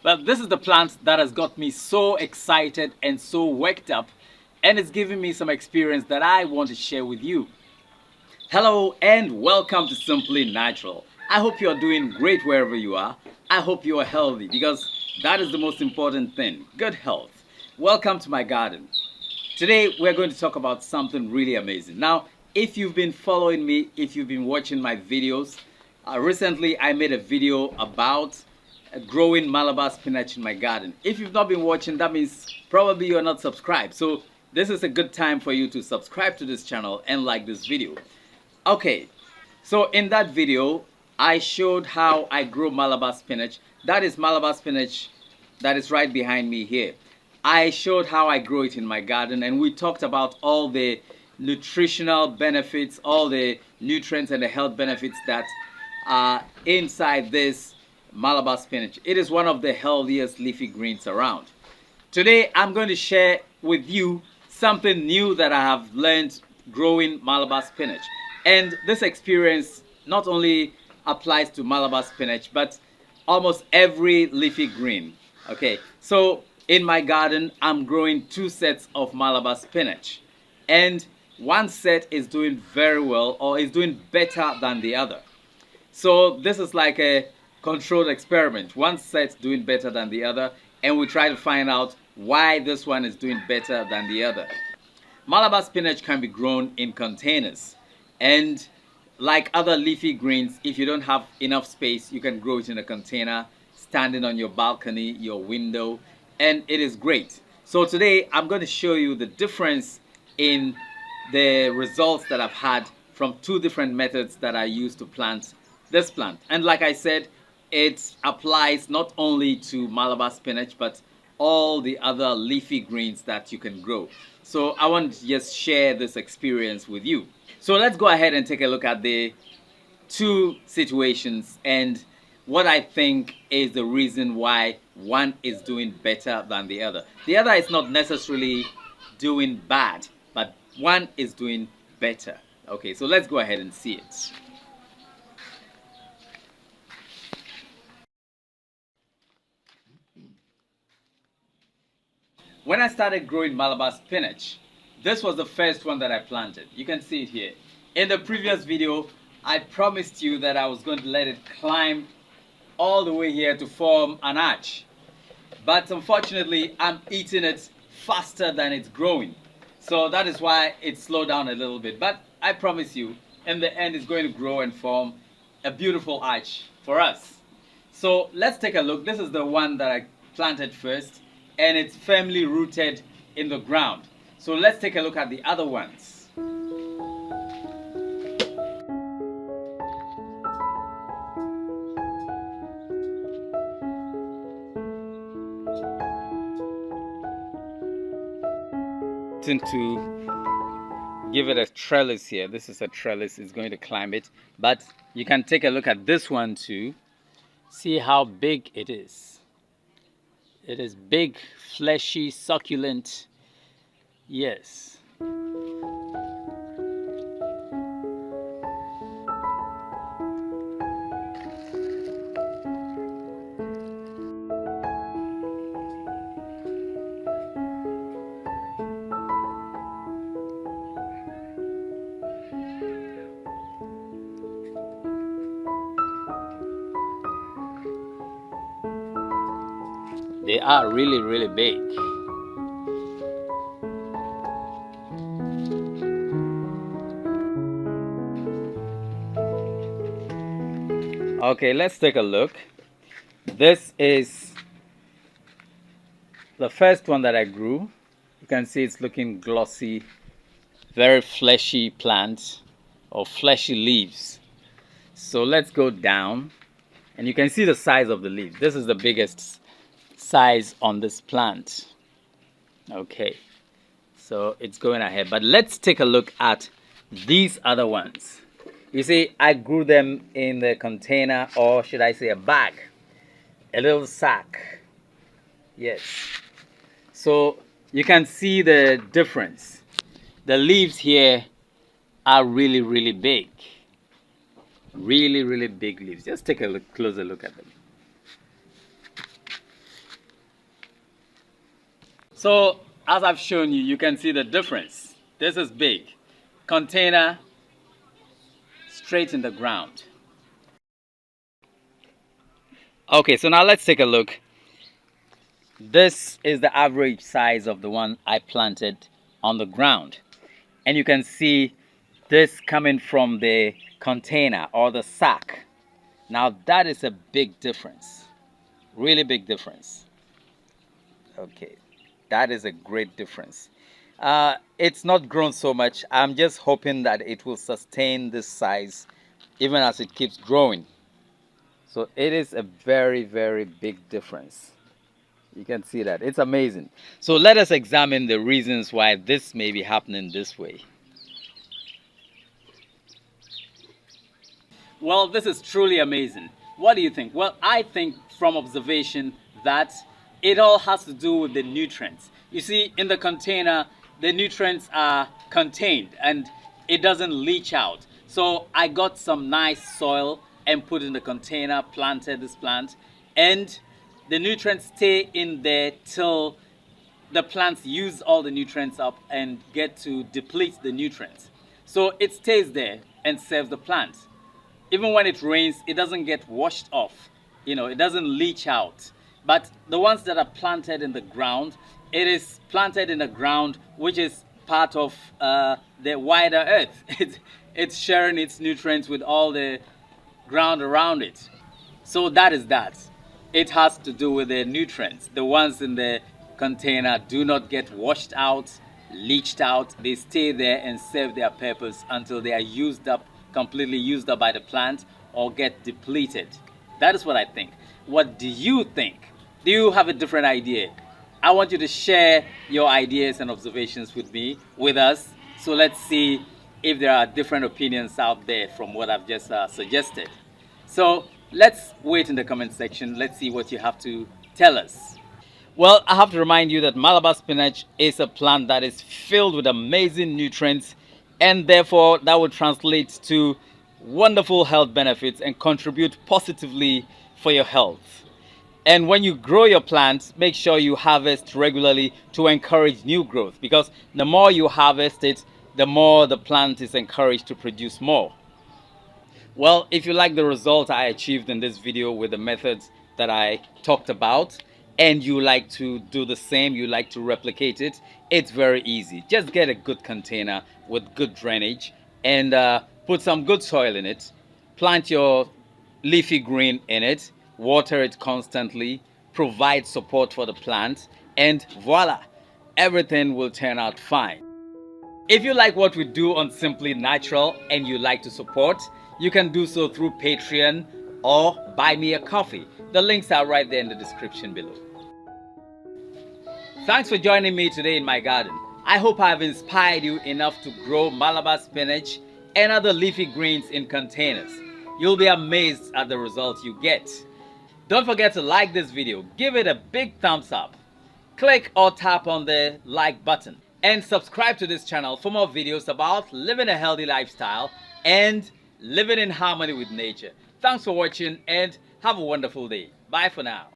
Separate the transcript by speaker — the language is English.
Speaker 1: Well, this is the plant that has got me so excited and so worked up, and it's giving me some experience that I want to share with you. Hello and welcome to Simply Natural. I hope you are doing great wherever you are. I hope you are healthy because that is the most important thing, good health. Welcome to my garden. Today we're going to talk about something really amazing. Now, if you've been following me, if you've been watching my videos, recently I made a video about growing Malabar spinach in my garden. If you've not been watching, that means probably you're not subscribed. So this is a good time for you to subscribe to this channel and like this video. Okay, so in that video, I showed how I grow Malabar spinach. That is Malabar spinach that is right behind me here. I showed how I grow it in my garden, and we talked about all the nutritional benefits, all the nutrients and the health benefits that are inside this Malabar spinach. It is one of the healthiest leafy greens around. Today, I'm going to share with you something new that I have learned growing Malabar spinach. And this experience not only applies to Malabar spinach, but almost every leafy green. Okay, so in my garden, I'm growing 2 sets of Malabar spinach. And one set is doing very well, or is doing better than the other. So this is like a controlled experiment. One set's doing better than the other, and we try to find out why this one is doing better than the other. Malabar spinach can be grown in containers, and like other leafy greens, if you don't have enough space, you can grow it in a container, standing on your balcony, your window, and it is great. So today I'm going to show you the difference in the results that I've had from 2 different methods that I use to plant this plant. And like I said, it applies not only to Malabar spinach, but all the other leafy greens that you can grow. So I want to just share this experience with you. So let's go ahead and take a look at the 2 situations and what I think is the reason why one is doing better than the other. The other is not necessarily doing bad, but one is doing better. Okay, so let's go ahead and see it. When I started growing Malabar spinach, this was the first one that I planted. You can see it here. In the previous video, I promised you that I was going to let it climb all the way here to form an arch. But unfortunately, I'm eating it faster than it's growing. So that is why it slowed down a little bit. But I promise you, in the end, it's going to grow and form a beautiful arch for us. So let's take a look. This is the one that I planted first, and it's firmly rooted in the ground. So let's take a look at the other ones. To give it a trellis here. This is a trellis, it's going to climb it. But you can take a look at this one too. See how big it is. It is big, fleshy, succulent. Yes. They are really, really big. Okay, let's take a look. This is the first one that I grew. You can see it's looking glossy, very fleshy plant or fleshy leaves. So let's go down, and you can see the size of the leaf. This is the biggest size on this plant. Okay, so it's going ahead, but let's take a look at these other ones. You see, I grew them in the container, or should I say a bag, a little sack. Yes, so you can see the difference. The leaves here are really, really big. Really, really big leaves. Just take a closer look at them. So as I've shown you, you can see the difference. This is big. Container straight in the ground. Okay, so now let's take a look. This is the average size of the one I planted on the ground. And you can see this coming from the container or the sack. Now that is a big difference. Really big difference. Okay, that is a great difference. It's not grown so much. I'm just hoping that it will sustain this size even as it keeps growing. So it is a very, very big difference. You can see that. It's amazing. So let us examine the reasons why this may be happening this way. Well, this is truly amazing. What do you think? Well, I think from observation that it all has to do with the nutrients. You see, in the container, the nutrients are contained and it doesn't leach out. So I got some nice soil and put in the container, planted this plant, and the nutrients stay in there till the plants use all the nutrients up and get to deplete the nutrients. So it stays there and serves the plant. Even when it rains, it doesn't get washed off. It doesn't leach out. But the ones that are planted in the ground, it is planted in the ground, which is part of the wider earth. It's sharing its nutrients with all the ground around it. So that is that. It has to do with the nutrients. The ones in the container do not get washed out, leached out. They stay there and serve their purpose until they are used up, completely used up by the plant, or get depleted. That is what I think. What do you think? Do you have a different idea? I want you to share your ideas and observations with us. So let's see if there are different opinions out there from what I've just suggested. So let's wait in the comment section. Let's see what you have to tell us. Well, I have to remind you that Malabar spinach is a plant that is filled with amazing nutrients, and therefore that will translate to wonderful health benefits and contribute positively for your health. And when you grow your plants, make sure you harvest regularly to encourage new growth, because the more you harvest it, the more the plant is encouraged to produce more. Well, if you like the result I achieved in this video with the methods that I talked about, and you like to do the same, you like to replicate it, it's very easy. Just get a good container with good drainage and put some good soil in it. Plant your leafy green in it, water it constantly, provide support for the plant, and voila, everything will turn out fine. If you like what we do on Simply Natural and you like to support, you can do so through Patreon or buy me a coffee. The links are right there in the description below. Thanks for joining me today in my garden. I hope I have inspired you enough to grow Malabar spinach and other leafy greens in containers. You'll be amazed at the results you get. Don't forget to like this video, give it a big thumbs up. Click or tap on the like button and subscribe to this channel for more videos about living a healthy lifestyle and living in harmony with nature. Thanks for watching and have a wonderful day. Bye for now.